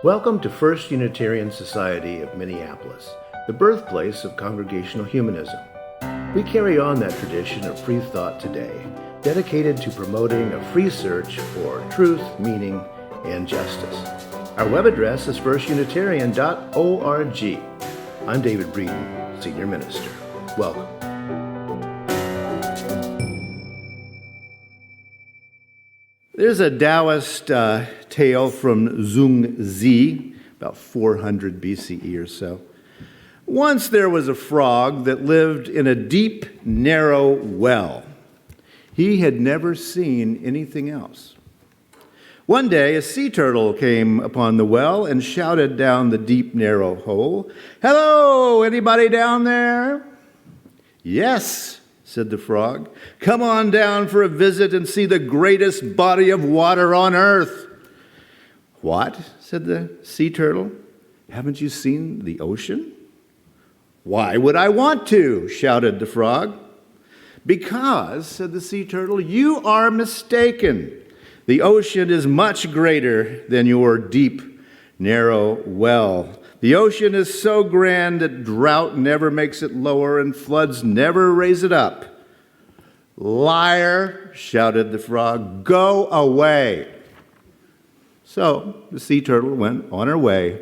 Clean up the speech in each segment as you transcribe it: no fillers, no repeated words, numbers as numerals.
Welcome to First Unitarian Society of Minneapolis, the birthplace of congregational humanism. We carry on that tradition of free thought today, dedicated to promoting a free search for truth, meaning, and justice. Our web address is firstunitarian.org. I'm David Breeden, Senior Minister. Welcome. There's a Taoist tale from Zhongzi, about 400 BCE or so. Once there was a frog that lived in a deep, narrow well. He had never seen anything else. One day, a sea turtle came upon the well and shouted down the deep, narrow hole, "Hello, anybody down there?" "Yes," said the frog. "Come on down for a visit and see the greatest body of water on earth." "What?" said the sea turtle. "Haven't you seen the ocean?" "Why would I want to?" shouted the frog. "Because," said the sea turtle, "you are mistaken. The ocean is much greater than your deep, narrow well. The ocean is so grand that drought never makes it lower and floods never raise it up." "Liar," shouted the frog, "go away." So the sea turtle went on her way,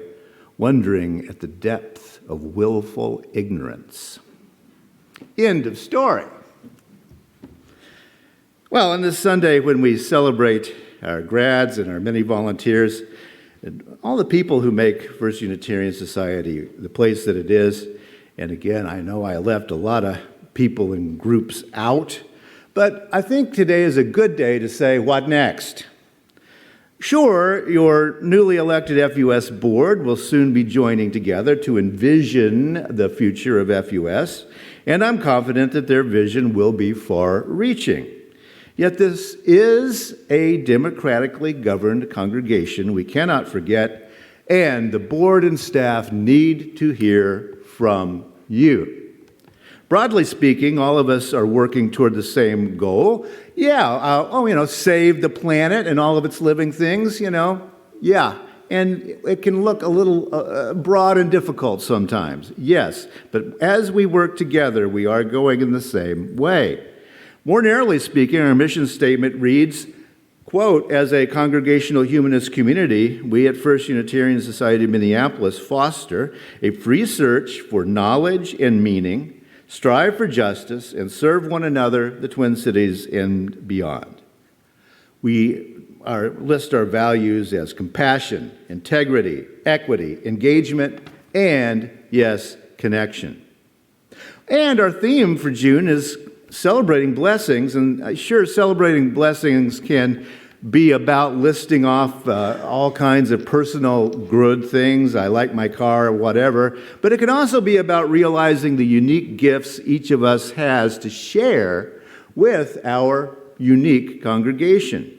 wondering at the depth of willful ignorance. End of story. Well, on this Sunday, when we celebrate our grads and our many volunteers, and all the people who make First Unitarian Society the place that it is, and again, I know I left a lot of people and groups out, but I think today is a good day to say, what next? Sure, your newly elected FUS board will soon be joining together to envision the future of FUS, and I'm confident that their vision will be far-reaching. Yet this is a democratically governed congregation we cannot forget, and the board and staff need to hear from you. Broadly speaking, all of us are working toward the same goal. Save the planet and all of its living things, Yeah, and it can look a little broad and difficult sometimes, yes. But as we work together, we are going in the same way. More narrowly speaking, our mission statement reads, quote, "As a congregational humanist community, we at First Unitarian Society of Minneapolis foster a free search for knowledge and meaning, strive for justice, and serve one another, the Twin Cities, and beyond." We list our values as compassion, integrity, equity, engagement, and, yes, connection. And our theme for June is celebrating blessings, and sure, celebrating blessings can be about listing off all kinds of personal good things. I like my car or whatever, but it can also be about realizing the unique gifts each of us has to share with our unique congregation.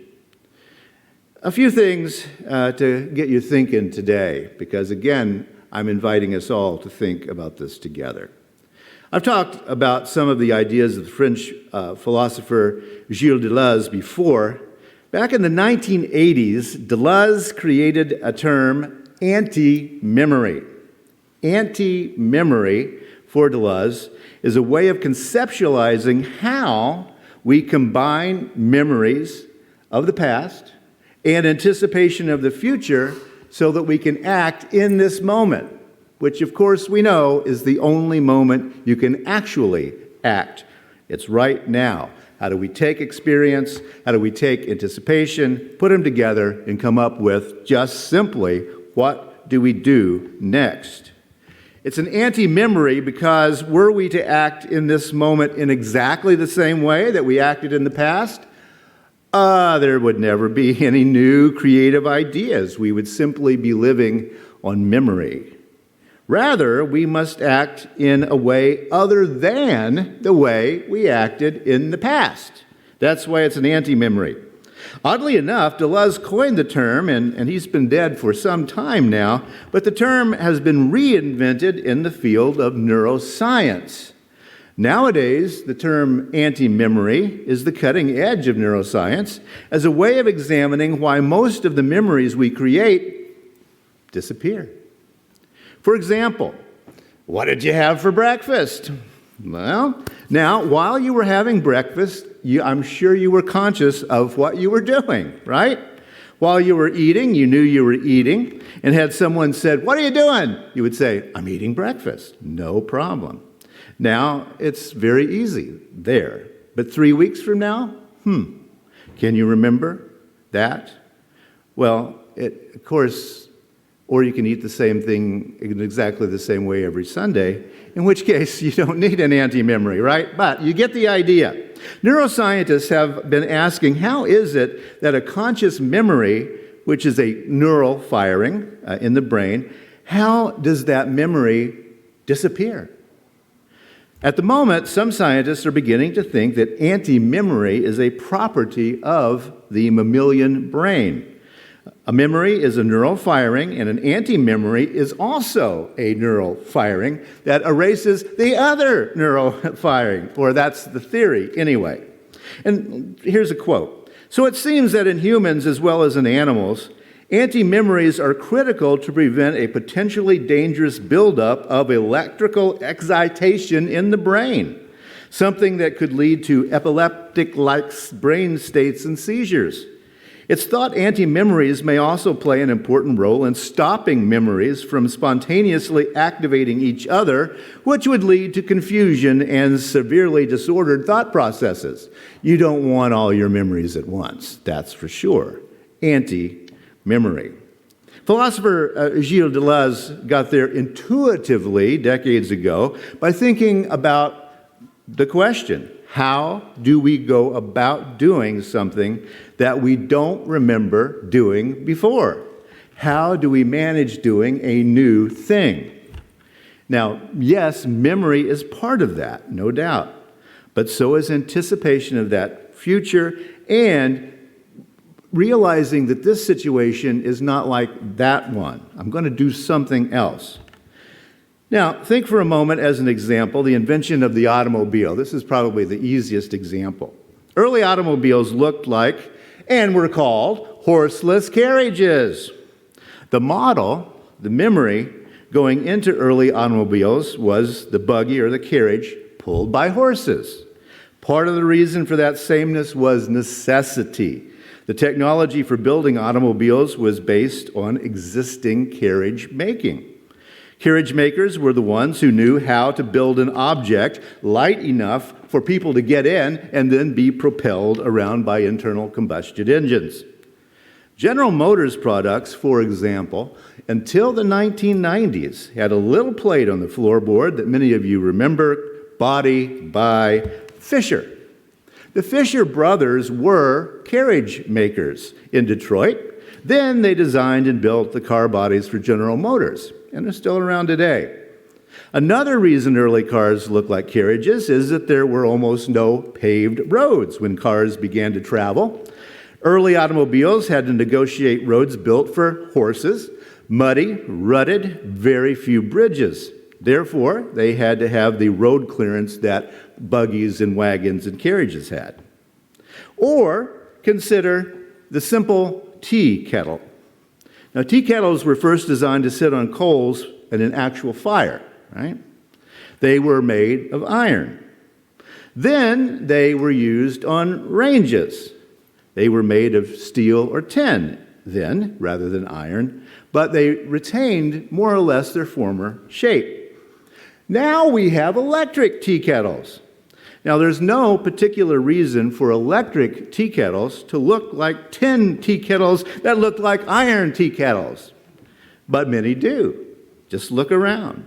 A few things to get you thinking today, because again, I'm inviting us all to think about this together. I've talked about some of the ideas of the French philosopher Gilles Deleuze before. Back in the 1980s, Deleuze created a term, anti-memory. Anti-memory, for Deleuze, is a way of conceptualizing how we combine memories of the past and anticipation of the future so that we can act in this moment, which of course we know is the only moment you can actually act. It's right now. How do we take experience? How do we take anticipation, put them together, and come up with just simply what do we do next? It's an anti-memory because were we to act in this moment in exactly the same way that we acted in the past, there would never be any new creative ideas. We would simply be living on memory. Rather, we must act in a way other than the way we acted in the past. That's why it's an anti-memory. Oddly enough, Deleuze coined the term, and he's been dead for some time now, but the term has been reinvented in the field of neuroscience. Nowadays, the term anti-memory is the cutting edge of neuroscience as a way of examining why most of the memories we create disappear. For example, what did you have for breakfast? Well, now, while you were having breakfast, I'm sure you were conscious of what you were doing, right? While you were eating, you knew you were eating, and had someone said, "What are you doing?" You would say, "I'm eating breakfast." No problem. Now, it's very easy there. But 3 weeks from now, can you remember that? Well, of course, or you can eat the same thing in exactly the same way every Sunday, in which case you don't need an anti-memory, right? But you get the idea. Neuroscientists have been asking, how is it that a conscious memory, which is a neural firing in the brain, how does that memory disappear? At the moment, some scientists are beginning to think that anti-memory is a property of the mammalian brain. A memory is a neural firing, and an anti-memory is also a neural firing that erases the other neural firing, or that's the theory anyway. And here's a quote. "So it seems that in humans as well as in animals, anti-memories are critical to prevent a potentially dangerous buildup of electrical excitation in the brain, something that could lead to epileptic-like brain states and seizures. It's thought anti-memories may also play an important role in stopping memories from spontaneously activating each other, which would lead to confusion and severely disordered thought processes." You don't want all your memories at once, that's for sure. Anti-memory. Philosopher Gilles Deleuze got there intuitively decades ago by thinking about the question, how do we go about doing something that we don't remember doing before? How do we manage doing a new thing? Now, yes, memory is part of that, no doubt, but so is anticipation of that future and realizing that this situation is not like that one. I'm going to do something else. Now, think for a moment as an example, the invention of the automobile. This is probably the easiest example. Early automobiles looked like, and were called, horseless carriages. The model, the memory, going into early automobiles was the buggy or the carriage pulled by horses. Part of the reason for that sameness was necessity. The technology for building automobiles was based on existing carriage making. Carriage makers were the ones who knew how to build an object light enough for people to get in and then be propelled around by internal combustion engines. General Motors products, for example, until the 1990s, had a little plate on the floorboard that many of you remember, "Body by Fisher." The Fisher brothers were carriage makers in Detroit. Then they designed and built the car bodies for General Motors, and they're still around today. Another reason early cars looked like carriages is that there were almost no paved roads when cars began to travel. Early automobiles had to negotiate roads built for horses, muddy, rutted, very few bridges. Therefore, they had to have the road clearance that buggies and wagons and carriages had. Or consider the simple tea kettle. Now, tea kettles were first designed to sit on coals in an actual fire, right? They were made of iron. Then they were used on ranges. They were made of steel or tin then, rather than iron, but they retained more or less their former shape. Now we have electric tea kettles. Now, there's no particular reason for electric tea kettles to look like tin tea kettles that look like iron tea kettles, but many do. Just look around.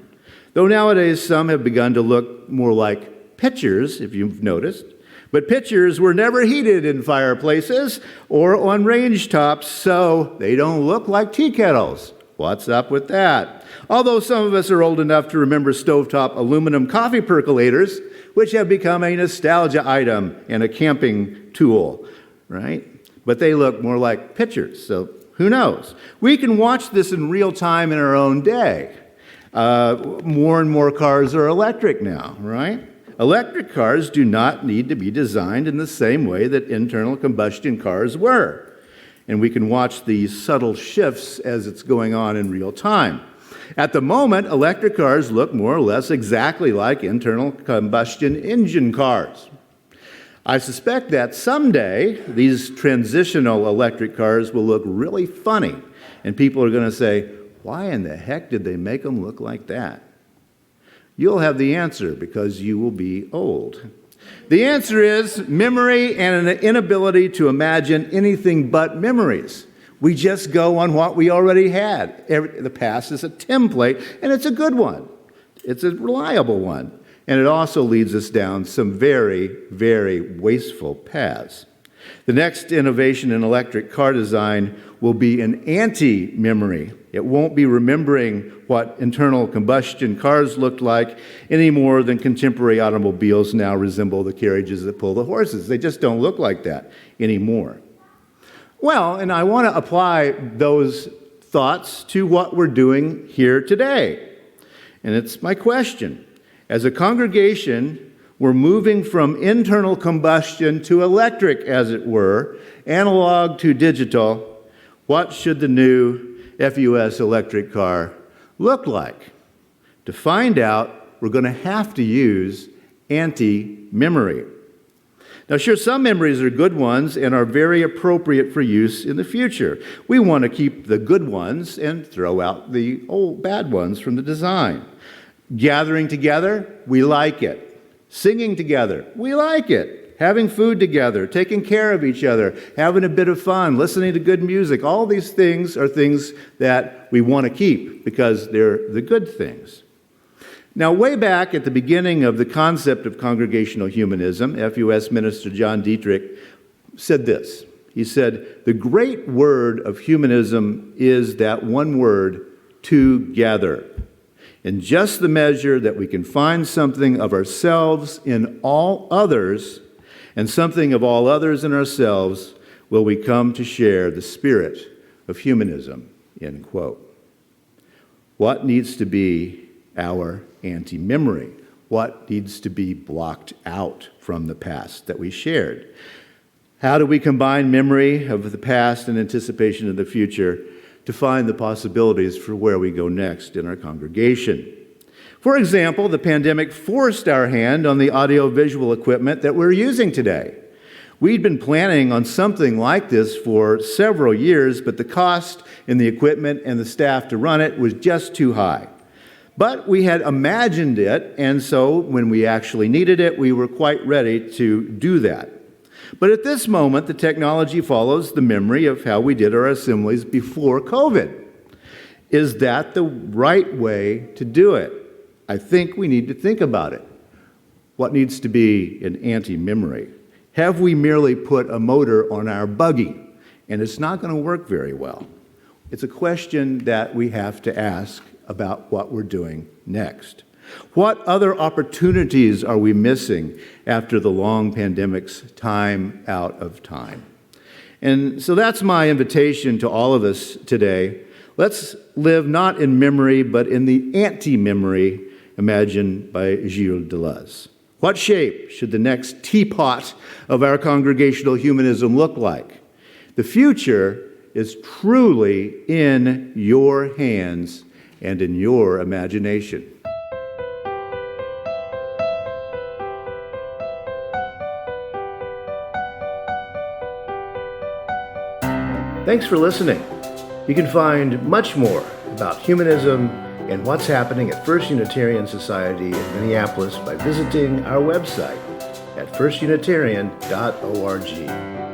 Though nowadays some have begun to look more like pitchers, if you've noticed, but pitchers were never heated in fireplaces or on range tops, so they don't look like tea kettles. What's up with that? Although some of us are old enough to remember stovetop aluminum coffee percolators, which have become a nostalgia item and a camping tool, right? But they look more like pitchers, so who knows? We can watch this in real time in our own day. More and more cars are electric now, right? Electric cars do not need to be designed in the same way that internal combustion cars were. and we can watch these subtle shifts as it's going on in real time. At the moment, electric cars look more or less exactly like internal combustion engine cars. I suspect that someday these transitional electric cars will look really funny, and people are going to say, why in the heck did they make them look like that? You'll have the answer because you will be old. The answer is memory and an inability to imagine anything but memories. We just go on what we already had. The past is a template, and it's a good one. It's a reliable one. And it also leads us down some very, very wasteful paths. The next innovation in electric car design will be an anti-memory. It won't be remembering what internal combustion cars looked like any more than contemporary automobiles now resemble the carriages that pull the horses. They just don't look like that anymore. Well, and I want to apply those thoughts to what we're doing here today. And it's my question. As a congregation, we're moving from internal combustion to electric, as it were, analog to digital. What should the new FUS electric car look like? To find out, we're going to have to use anti-memory. Now, sure, some memories are good ones and are very appropriate for use in the future. We want to keep the good ones and throw out the old bad ones from the design. Gathering together, we like it. Singing together, we like it. Having food together, taking care of each other, having a bit of fun, listening to good music, all these things are things that we want to keep because they're the good things. Now, way back at the beginning of the concept of congregational humanism, FUS minister John Dietrich said this. He said, "The great word of humanism is that one word, together. In just the measure that we can find something of ourselves in all others and something of all others in ourselves, will we come to share the spirit of humanism," end quote. What needs to be our anti-memory? What needs to be blocked out from the past that we shared? How do we combine memory of the past and anticipation of the future to find the possibilities for where we go next in our congregation? For example, the pandemic forced our hand on the audio-visual equipment that we're using today. We'd been planning on something like this for several years, but the cost in the equipment and the staff to run it was just too high. But we had imagined it, and so when we actually needed it, we were quite ready to do that. But at this moment, the technology follows the memory of how we did our assemblies before COVID. Is that the right way to do it? I think we need to think about it. What needs to be an anti-memory? Have we merely put a motor on our buggy, and it's not going to work very well? It's a question that we have to ask about what we're doing next. What other opportunities are we missing after the long pandemic's time out of time? And so that's my invitation to all of us today. Let's live not in memory, but in the anti-memory imagined by Gilles Deleuze. What shape should the next teapot of our congregational humanism look like? The future is truly in your hands and in your imagination. Thanks for listening. You can find much more about humanism and what's happening at First Unitarian Society in Minneapolis by visiting our website at firstunitarian.org.